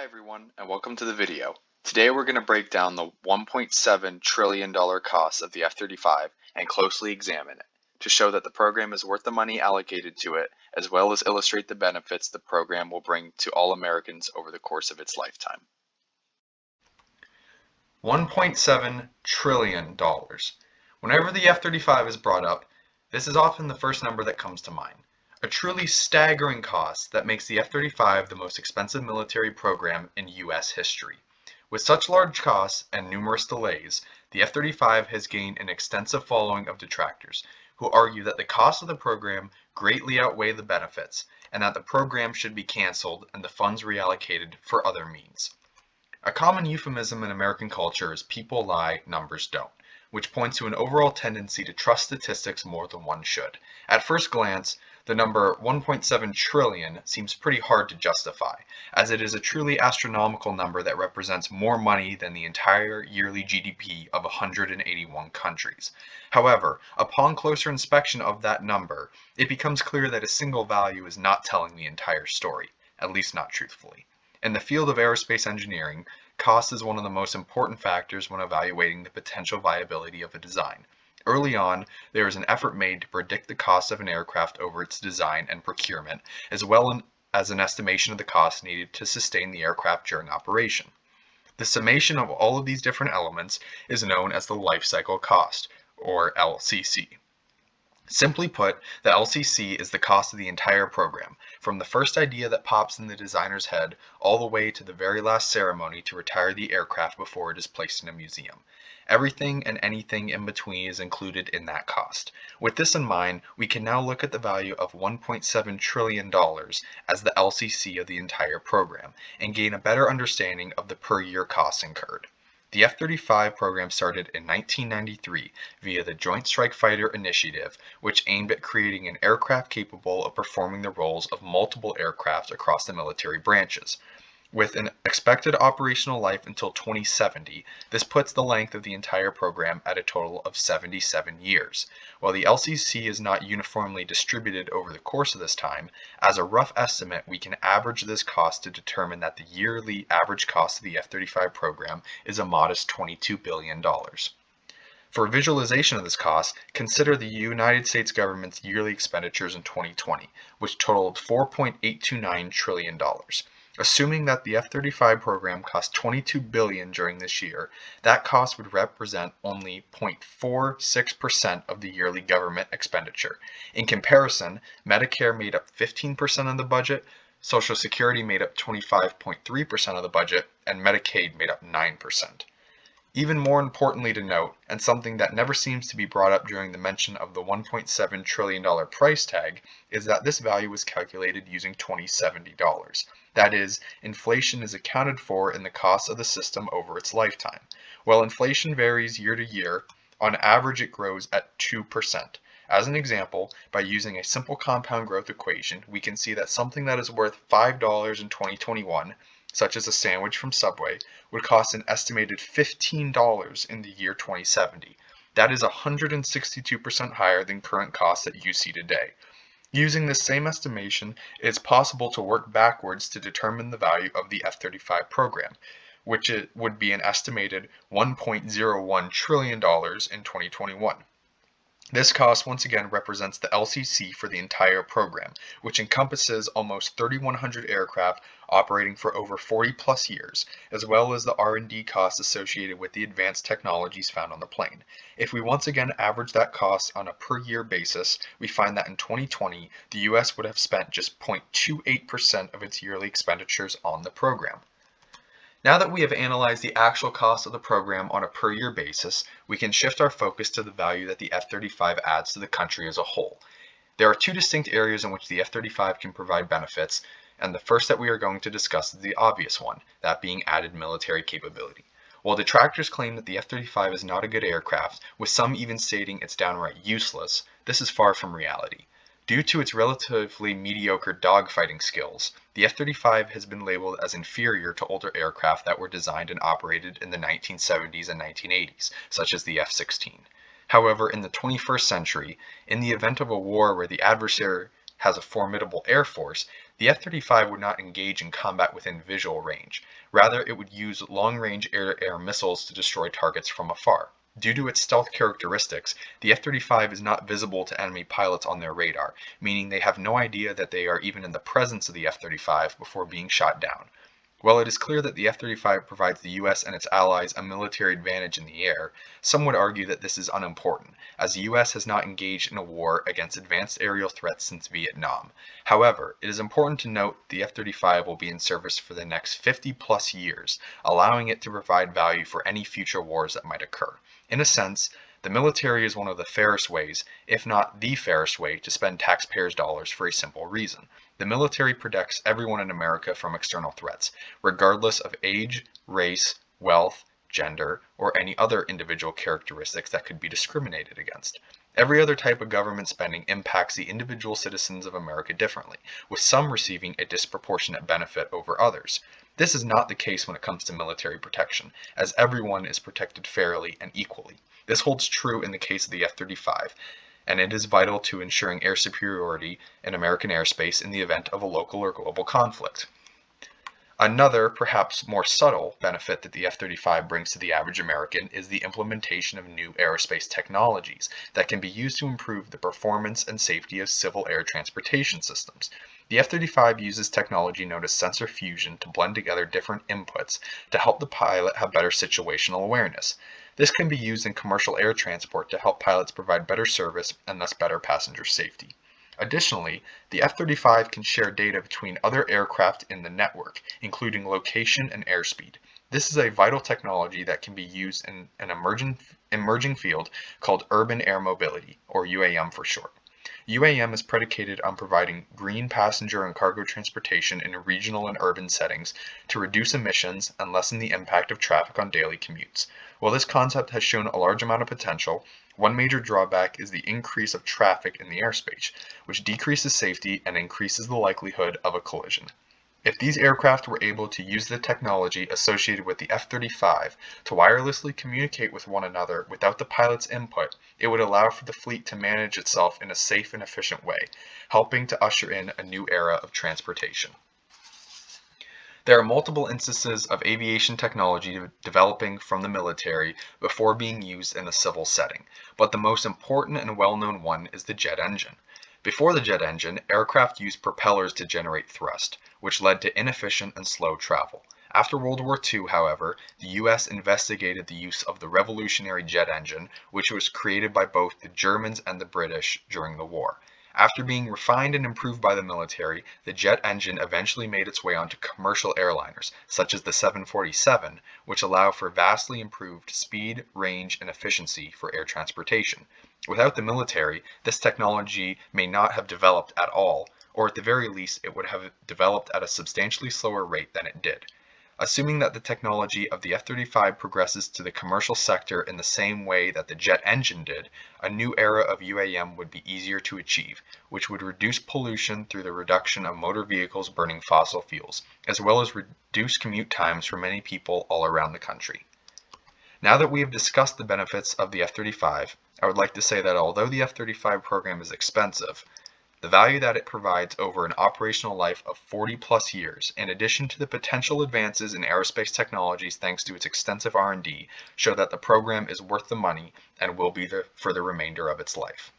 everyone, and welcome to the video. Today we're going to break down the $1.7 trillion cost of the F-35 and closely examine it to show that the program is worth the money allocated to it, as well as illustrate the benefits the program will bring to all Americans over the course of its lifetime. $1.7 trillion. Whenever the F-35 is brought up, this is often the first number that comes to mind. A truly staggering cost that makes the F-35 the most expensive military program in U.S. history. With such large costs and numerous delays, the F-35 has gained an extensive following of detractors who argue that the costs of the program greatly outweigh the benefits and that the program should be canceled and the funds reallocated for other means. A common euphemism in American culture is people lie, numbers don't, which points to an overall tendency to trust statistics more than one should. At first glance, the number 1.7 trillion seems pretty hard to justify, as it is a truly astronomical number that represents more money than the entire yearly GDP of 181 countries. However, upon closer inspection of that number, it becomes clear that a single value is not telling the entire story, at least not truthfully. In the field of aerospace engineering, cost is one of the most important factors when evaluating the potential viability of a design. Early on, there is an effort made to predict the cost of an aircraft over its design and procurement, as well as an estimation of the cost needed to sustain the aircraft during operation. The summation of all of these different elements is known as the life cycle cost, or LCC. Simply put, the LCC is the cost of the entire program, from the first idea that pops in the designer's head all the way to the very last ceremony to retire the aircraft before it is placed in a museum. Everything and anything in between is included in that cost. With this in mind, we can now look at the value of $1.7 trillion as the LCC of the entire program and gain a better understanding of the per year costs incurred. The F-35 program started in 1993 via the Joint Strike Fighter Initiative, which aimed at creating an aircraft capable of performing the roles of multiple aircraft across the military branches. With an expected operational life until 2070, this puts the length of the entire program at a total of 77 years. While the LCC is not uniformly distributed over the course of this time, as a rough estimate, we can average this cost to determine that the yearly average cost of the F-35 program is a modest $22 billion. For visualization of this cost, consider the United States government's yearly expenditures in 2020, which totaled $4.829 trillion. Assuming that the F-35 program cost $22 billion during this year, that cost would represent only 0.46% of the yearly government expenditure. In comparison, Medicare made up 15% of the budget, Social Security made up 25.3% of the budget, and Medicaid made up 9%. Even more importantly to note, and something that never seems to be brought up during the mention of the $1.7 trillion price tag, is that this value was calculated using 2070 dollars. That is, inflation is accounted for in the cost of the system over its lifetime. While inflation varies year to year, on average it grows at 2%. As an example, by using a simple compound growth equation, we can see that something that is worth $5 in 2021, such as a sandwich from Subway, would cost an estimated $15 in the year 2070. That is 162% higher than current costs that you see today. Using this same estimation, it is possible to work backwards to determine the value of the F-35 program, which would be an estimated $1.01 trillion in 2021. This cost once again represents the LCC for the entire program, which encompasses almost 3,100 aircraft operating for over 40 plus years, as well as the R&D costs associated with the advanced technologies found on the plane. If we once again average that cost on a per year basis, we find that in 2020, the US would have spent just 0.28% of its yearly expenditures on the program. Now that we have analyzed the actual cost of the program on a per year basis, we can shift our focus to the value that the F-35 adds to the country as a whole. There are two distinct areas in which the F-35 can provide benefits, and the first that we are going to discuss is the obvious one, that being added military capability. While detractors claim that the F-35 is not a good aircraft, with some even stating it's downright useless, this is far from reality. Due to its relatively mediocre dogfighting skills, the F-35 has been labeled as inferior to older aircraft that were designed and operated in the 1970s and 1980s, such as the F-16. However, in the 21st century, in the event of a war where the adversary has a formidable air force, The F-35 would not engage in combat within visual range. Rather, it would use long-range air-to-air missiles to destroy targets from afar. Due to its stealth characteristics, the F-35 is not visible to enemy pilots on their radar, meaning they have no idea that they are even in the presence of the F-35 before being shot down. While it is clear that the F-35 provides the US and its allies a military advantage in the air, some would argue that this is unimportant, as the US has not engaged in a war against advanced aerial threats since Vietnam. However, it is important to note the F-35 will be in service for the next 50 plus years, allowing it to provide value for any future wars that might occur. In a sense, the military is one of the fairest ways, if not the fairest way, to spend taxpayers' dollars for a simple reason. The military protects everyone in America from external threats, regardless of age, race, wealth, gender, or any other individual characteristics that could be discriminated against. Every other type of government spending impacts the individual citizens of America differently, with some receiving a disproportionate benefit over others. This is not the case when it comes to military protection, as everyone is protected fairly and equally. This holds true in the case of the F-35, and it is vital to ensuring air superiority in American airspace in the event of a local or global conflict. Another, perhaps more subtle, benefit that the F-35 brings to the average American is the implementation of new aerospace technologies that can be used to improve the performance and safety of civil air transportation systems. The F-35 uses technology known as sensor fusion to blend together different inputs to help the pilot have better situational awareness. This can be used in commercial air transport to help pilots provide better service and thus better passenger safety. Additionally, the F-35 can share data between other aircraft in the network, including location and airspeed. This is a vital technology that can be used in an emerging field called urban air mobility, or UAM for short. UAM is predicated on providing green passenger and cargo transportation in regional and urban settings to reduce emissions and lessen the impact of traffic on daily commutes. While this concept has shown a large amount of potential, one major drawback is the increase of traffic in the airspace, which decreases safety and increases the likelihood of a collision. If these aircraft were able to use the technology associated with the F-35 to wirelessly communicate with one another without the pilot's input, it would allow for the fleet to manage itself in a safe and efficient way, helping to usher in a new era of transportation. There are multiple instances of aviation technology developing from the military before being used in a civil setting, but the most important and well-known one is the jet engine. Before the jet engine, aircraft used propellers to generate thrust, which led to inefficient and slow travel. After World War II, however, the US investigated the use of the revolutionary jet engine, which was created by both the Germans and the British during the war. After being refined and improved by the military, the jet engine eventually made its way onto commercial airliners, such as the 747, which allow for vastly improved speed, range, and efficiency for air transportation. Without the military, this technology may not have developed at all, or at the very least, it would have developed at a substantially slower rate than it did. Assuming that the technology of the F-35 progresses to the commercial sector in the same way that the jet engine did, a new era of UAM would be easier to achieve, which would reduce pollution through the reduction of motor vehicles burning fossil fuels, as well as reduce commute times for many people all around the country. Now that we have discussed the benefits of the F-35, I would like to say that although the F-35 program is expensive, the value that it provides over an operational life of 40 plus years, in addition to the potential advances in aerospace technologies thanks to its extensive R&D, show that the program is worth the money and will be there for the remainder of its life.